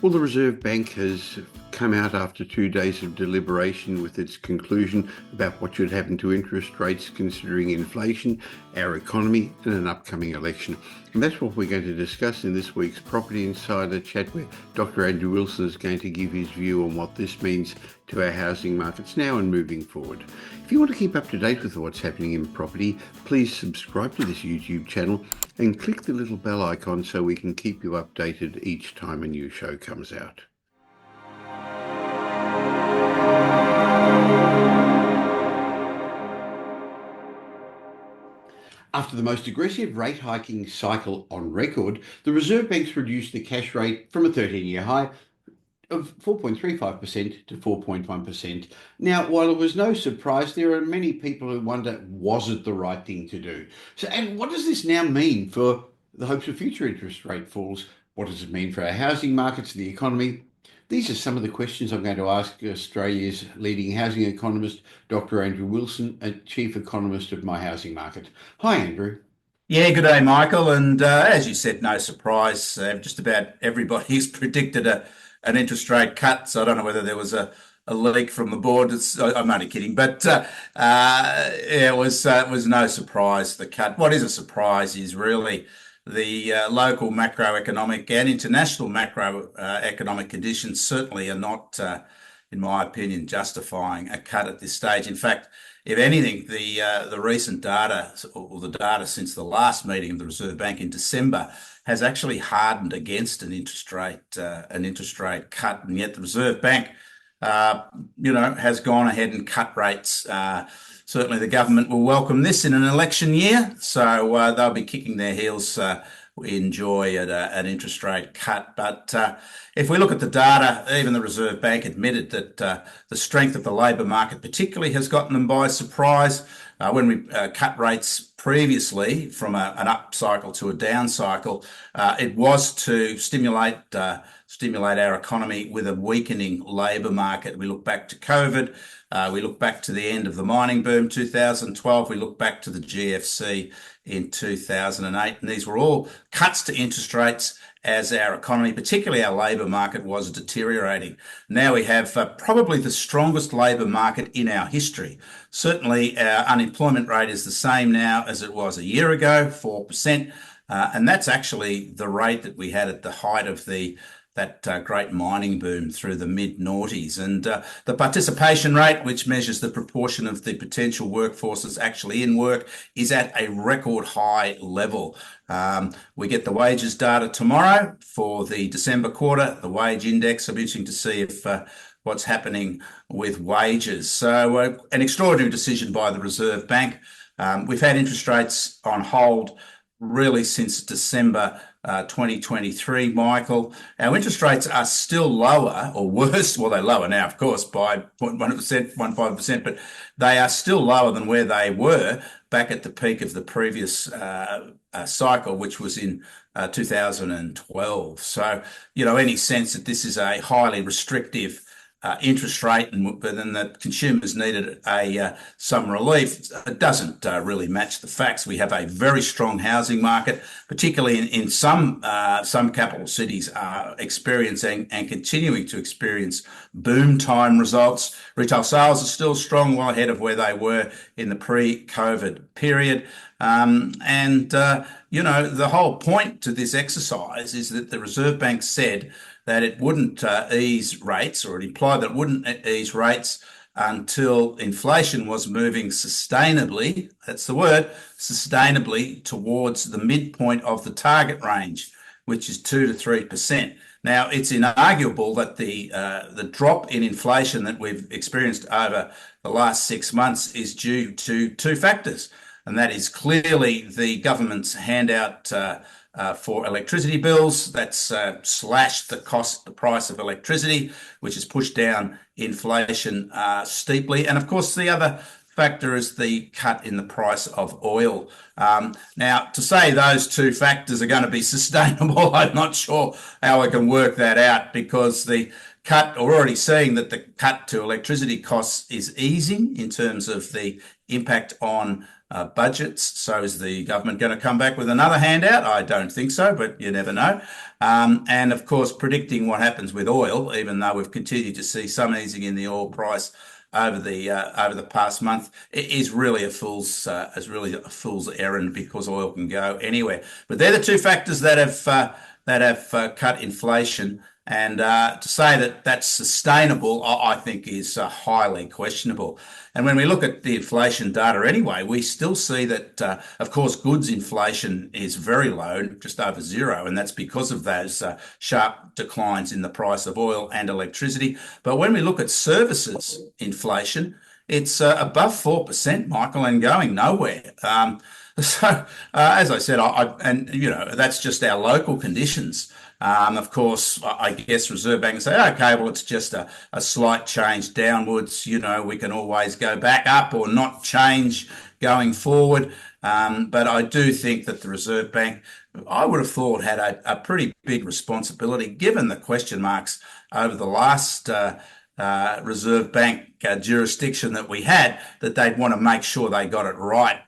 Well, the Reserve Bank has come out after 2 days of deliberation with its conclusion about what should happen to interest rates considering inflation, our economy and an upcoming election. And that's what we're going to discuss in this week's Property Insider Chat, where Dr. Andrew Wilson is going to give his view on what this means to our housing markets now and moving forward. If you want to keep up to date with what's happening in property, please subscribe to this YouTube channel and click the little bell icon so we can keep you updated each time a new show comes out. After the most aggressive rate hiking cycle on record, the Reserve Bank's reduced the cash rate from a 13-year high of 4.35% to 4.1%. Now, while it was no surprise, there are many people who wonder, was it the right thing to do? So, and what does this now mean for the hopes of future interest rate falls? What does it mean for our housing markets, the economy? These are some of the questions I'm going to ask Australia's leading housing economist, Dr. Andrew Wilson, a chief economist of My Housing Market. Hi, Andrew. Yeah, good day, Michael. And as you said, no surprise, just about everybody's predicted an interest rate cut. So I don't know whether there was a leak from the board. I'm only kidding, but yeah, it was no surprise, the cut. What is a surprise is really the local macroeconomic and international macroeconomic conditions certainly are not, in my opinion, justifying a cut at this stage. In fact, if anything, the recent data, or the data since the last meeting of the Reserve Bank in December, has actually hardened against an interest rate cut, and yet the Reserve Bank, has gone ahead and cut rates. Certainly, the government will welcome this in an election year, so they'll be kicking their heels. Enjoy an interest rate cut. But if we look at the data, even the Reserve Bank admitted that the strength of the labour market particularly has gotten them by surprise. When we cut rates previously from an up cycle to a down cycle, it was to stimulate our economy with a weakening labour market. We look back to COVID. We look back to the end of the mining boom, 2012. We look back to the GFC in 2008. And these were all cuts to interest rates as our economy, particularly our labour market, was deteriorating. Now we have probably the strongest labour market in our history. Certainly our unemployment rate is the same now as it was a year ago, 4%. And that's actually the rate that we had at the height of that great mining boom through the mid-noughties. And the participation rate, which measures the proportion of the potential workforces actually in work, is at a record high level. We get the wages data tomorrow for the December quarter, the wage index. I'm interesting to see if what's happening with wages. So an extraordinary decision by the Reserve Bank. We've had interest rates on hold really since December 2023, Michael. Our interest rates are still lower, or worse. Well, they're lower now, of course, by 0.1%, 1.5%, but they are still lower than where they were back at the peak of the previous cycle, which was in 2012. So, any sense that this is a highly restrictive interest rate, but then that consumers needed some relief. It doesn't really match the facts. We have a very strong housing market, particularly in some capital cities are experiencing and continuing to experience boom time results. Retail sales are still strong, well ahead of where they were in the pre-COVID period. The whole point to this exercise is that the Reserve Bank said that it wouldn't ease rates, or it implied that it wouldn't ease rates until inflation was moving sustainably, that's the word, sustainably towards the midpoint of the target range, which is 2 to 3%. Now, it's inarguable that the drop in inflation that we've experienced over the last 6 months is due to two factors, and that is clearly the government's handout for electricity bills. That's slashed the price of electricity, which has pushed down inflation steeply. And of course, the other factor is the cut in the price of oil. Now, to say those two factors are going to be sustainable, I'm not sure how I can work that out, because the cut, or already seeing that the cut to electricity costs is easing in terms of the impact on budgets. So is the government going to come back with another handout? I don't think so, but you never know. And of course, predicting what happens with oil, even though we've continued to see some easing in the oil price over the past month, it is really a fool's errand, because oil can go anywhere. But they're the two factors that have cut inflation. And to say that that's sustainable, I think is highly questionable. And when we look at the inflation data anyway, we still see that, of course, goods inflation is very low, just over zero, and that's because of those sharp declines in the price of oil and electricity. But when we look at services inflation, it's above 4%, Michael, and going nowhere. As I said, and that's just our local conditions. Of course, I guess Reserve Bank can say, okay, well, it's just a slight change downwards. We can always go back up or not change going forward. But I do think that the Reserve Bank, I would have thought, had a pretty big responsibility, given the question marks over the last Reserve Bank jurisdiction that we had, that they'd want to make sure they got it right,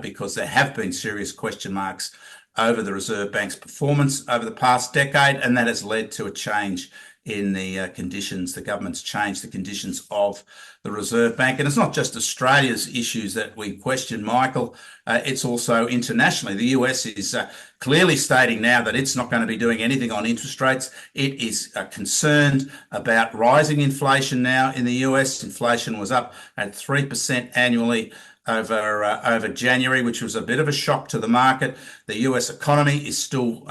because there have been serious question marks over the Reserve Bank's performance over the past decade, and that has led to a change in the conditions. The government's changed the conditions of the Reserve Bank. And it's not just Australia's issues that we question, Michael. It's also internationally. The US is clearly stating now that it's not going to be doing anything on interest rates. It is concerned about rising inflation now in the US. Inflation was up at 3% annually over January, which was a bit of a shock to the market. The US economy is still,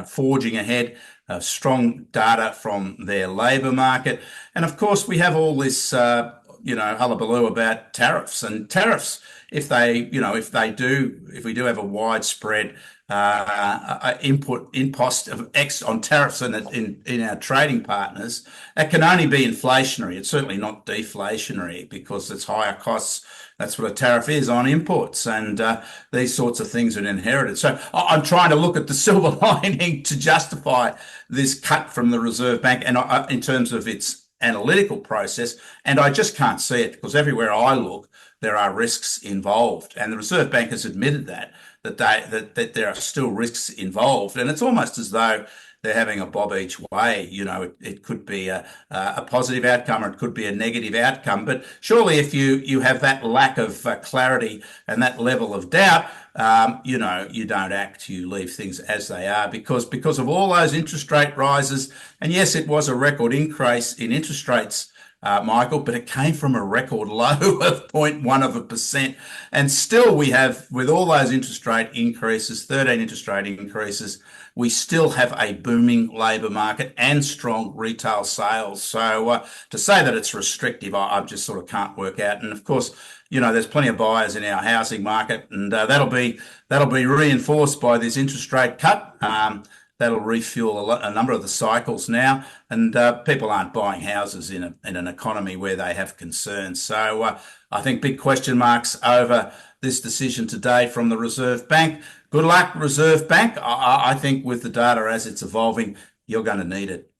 forging ahead. Strong data from their labour market, and of course we have all this, hullabaloo about tariffs. And tariffs, if we do have a widespread impost of X on tariffs in our trading partners, it can only be inflationary. It's certainly not deflationary, because it's higher costs. That's what a tariff is on imports, and these sorts of things are inherited. So I'm trying to look at the silver lining to justify this cut from the Reserve Bank, and in terms of its analytical process, and I just can't see it, because everywhere I look, there are risks involved, and the Reserve Bank has admitted that there are still risks involved, and it's almost as though they're having a bob each way. It could be a positive outcome, or it could be a negative outcome. But surely, if you have that lack of clarity and that level of doubt, you don't act. You leave things as they are, because of all those interest rate rises. And yes, it was a record increase in interest rates, Michael, but it came from a record low of 0.1%. And still we have, with all those interest rate increases, 13 interest rate increases, we still have a booming labour market and strong retail sales. So to say that it's restrictive, I just sort of can't work out. And of course, there's plenty of buyers in our housing market, and that'll be reinforced by this interest rate cut. That'll refuel a number of the cycles now, and people aren't buying houses in an economy where they have concerns. So I think big question marks over this decision today from the Reserve Bank. Good luck, Reserve Bank. I think with the data as it's evolving, you're going to need it.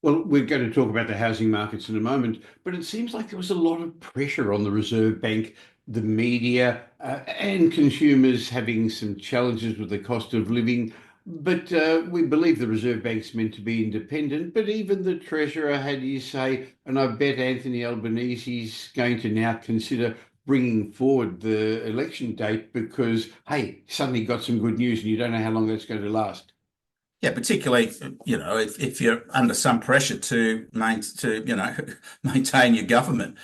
Well, we're going to talk about the housing markets in a moment, but it seems like there was a lot of pressure on the Reserve Bank, the media, and consumers having some challenges with the cost of living. But we believe the Reserve Bank's meant to be independent, but even the Treasurer had his say, and I bet Anthony Albanese's going to now consider bringing forward the election date, because, hey, suddenly got some good news and you don't know how long that's going to last. Yeah, particularly, if you're under some pressure to maintain your government,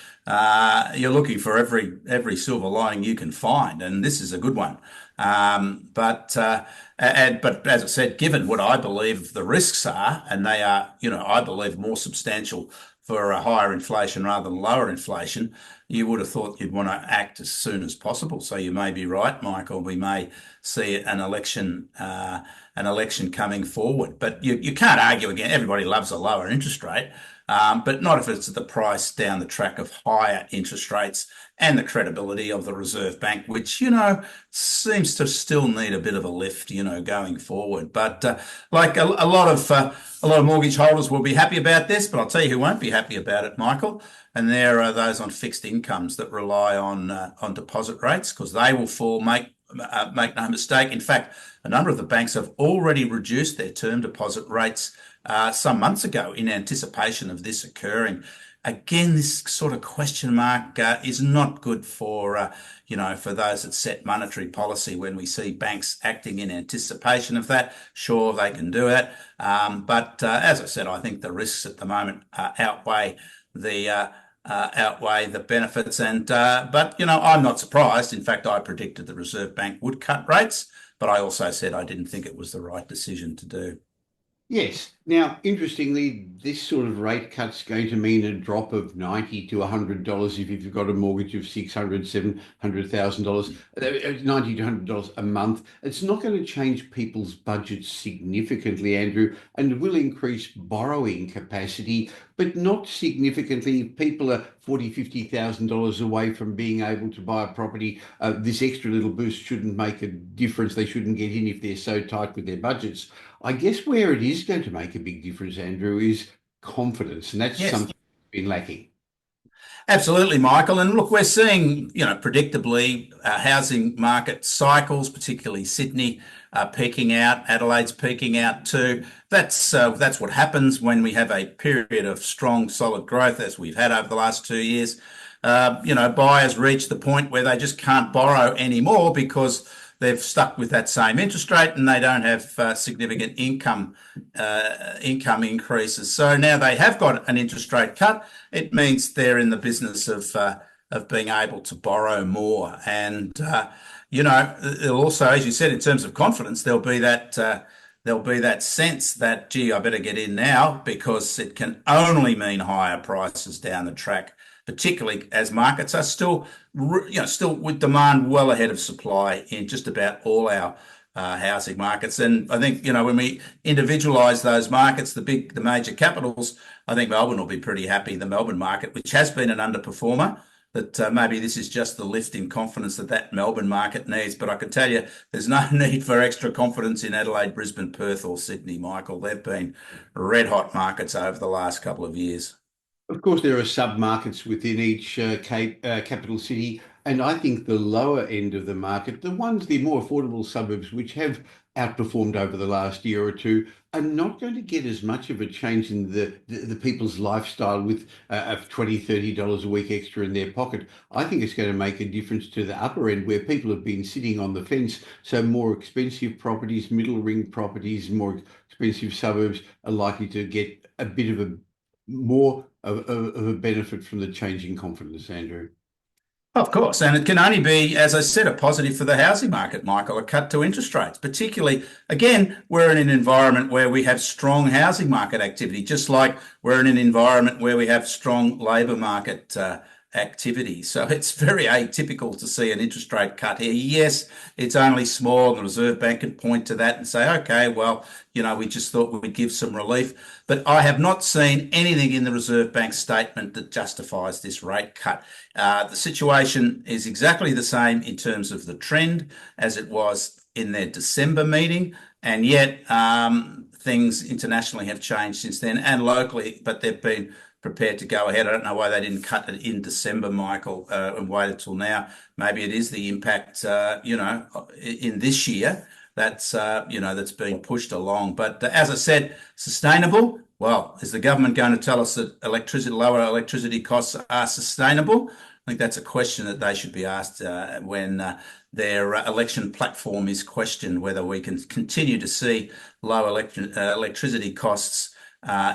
you're looking for every silver lining you can find, and this is a good one. But as I said, given what I believe the risks are, and they are, I believe, more substantial for a higher inflation rather than lower inflation, you would have thought you'd want to act as soon as possible. So you may be right, Michael. We may see an election coming forward, but you can't argue again. Everybody loves a lower interest rate, but not if it's at the price down the track of higher interest rates and the credibility of the Reserve Bank, which, seems to still need a bit of a lift, going forward. But like a lot of mortgage holders will be happy about this, but I'll tell you who won't be happy about it, Michael. And there are those on fixed incomes that rely on deposit rates, because they will fall. Make no mistake. In fact, a number of the banks have already reduced their term deposit rates some months ago in anticipation of this occurring. Again, this sort of question mark is not good for for those that set monetary policy. When we see banks acting in anticipation of that, sure, they can do it, but as I said, I think the risks at the moment outweigh the benefits. And but I'm not surprised. In fact, I predicted the Reserve Bank would cut rates, but I also said I didn't think it was the right decision to do. Yes. Now, interestingly, this sort of rate cut's going to mean a drop of $90 to $100 if you've got a mortgage of $600,000, $700,000, $90 to $100 a month. It's not going to change people's budgets significantly, Andrew, and will increase borrowing capacity, but not significantly. If people are $40,000, $50,000 away from being able to buy a property, this extra little boost shouldn't make a difference. They shouldn't get in if they're so tight with their budgets. I guess where it is going to make a big difference, Andrew, is confidence, and that's something that's been lacking. Absolutely, Michael. And look, we're seeing, predictably, housing market cycles, particularly Sydney, peaking out, Adelaide's peaking out too. That's what happens when we have a period of strong, solid growth, as we've had over the last 2 years. Buyers reach the point where they just can't borrow anymore because they've stuck with that same interest rate and they don't have significant income increases. So now they have got an interest rate cut. It means they're in the business of being able to borrow more. And it'll also, as you said, in terms of confidence, there'll be that sense that, gee, I better get in now, because it can only mean higher prices down the track, particularly as markets are still with demand well ahead of supply in just about all our housing markets. And I think, when we individualise those markets, the major capitals, I think Melbourne will be pretty happy. The Melbourne market, which has been an underperformer, that maybe this is just the lift in confidence that Melbourne market needs. But I can tell you, there's no need for extra confidence in Adelaide, Brisbane, Perth or Sydney, Michael. They've been red hot markets over the last couple of years. Of course, there are sub-markets within each capital city, and I think the lower end of the market, the more affordable suburbs, which have outperformed over the last year or two, are not going to get as much of a change in the people's lifestyle with $20, $30 a week extra in their pocket. I think it's going to make a difference to the upper end, where people have been sitting on the fence. So more expensive properties, middle ring properties, more expensive suburbs are likely to get a bit of a benefit from the changing confidence, Andrew. Of course, and it can only be, as I said, a positive for the housing market, Michael, a cut to interest rates. Particularly, again, we're in an environment where we have strong housing market activity, just like we're in an environment where we have strong labour market activity. So it's very atypical to see an interest rate cut here. Yes, it's only small. The Reserve Bank can point to that and say, okay, well, we just thought we'd give some relief. But I have not seen anything in the Reserve Bank statement that justifies this rate cut. The situation is exactly the same in terms of the trend as it was in their December meeting. And yet things internationally have changed since then, and locally, but they've been prepared to go ahead. I don't know why they didn't cut it in December, Michael, and waited till now. Maybe it is the impact, in this year that's being pushed along. But as I said, sustainable. Well, is the government going to tell us that lower electricity costs are sustainable? I think that's a question that they should be asked when their election platform is questioned, whether we can continue to see low electricity costs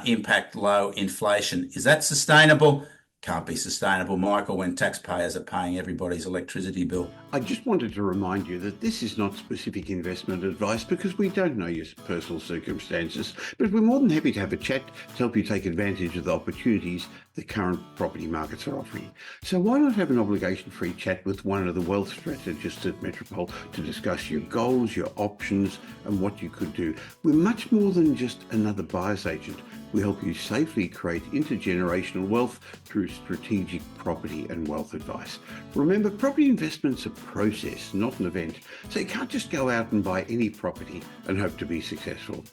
impact low inflation. Is that sustainable? can't be sustainable, Michael, when taxpayers are paying everybody's electricity bill. I just wanted to remind you that this is not specific investment advice because we don't know your personal circumstances, but we're more than happy to have a chat to help you take advantage of the opportunities the current property markets are offering. So why not have an obligation-free chat with one of the wealth strategists at Metropole to discuss your goals, your options, and what you could do. We're much more than just another buyer's agent. We help you safely create intergenerational wealth through strategic property and wealth advice. Remember, property investment's a process, not an event. So you can't just go out and buy any property and hope to be successful.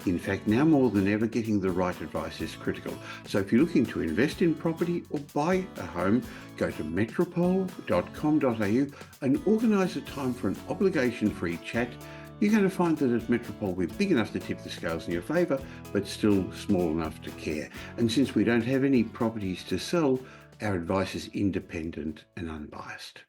In fact, now more than ever, getting the right advice is critical. So if you're looking to invest in property or buy a home, go to metropole.com.au and organise a time for an obligation-free chat. You're going to find that at Metropole we're big enough to tip the scales in your favour, but still small enough to care. And since we don't have any properties to sell, our advice is independent and unbiased.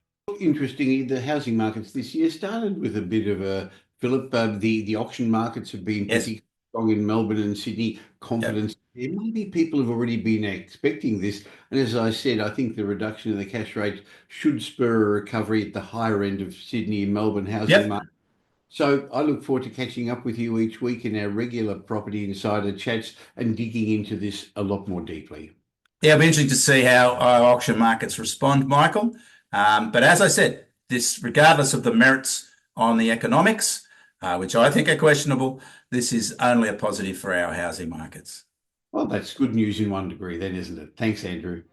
Interestingly, the housing markets this year started with a bit of a fillip. The auction markets have been pretty strong in Melbourne and Sydney. Confidence. Yep. Maybe people have already been expecting this. And as I said, I think the reduction in the cash rate should spur a recovery at the higher end of Sydney and Melbourne housing market. So I look forward to catching up with you each week in our regular Property Insider chats and digging into this a lot more deeply. Yeah, it'll be interesting to see how our auction markets respond, Michael. But as I said, this, regardless of the merits on the economics, which I think are questionable, this is only a positive for our housing markets. Well, that's good news in one degree then, isn't it? Thanks, Andrew.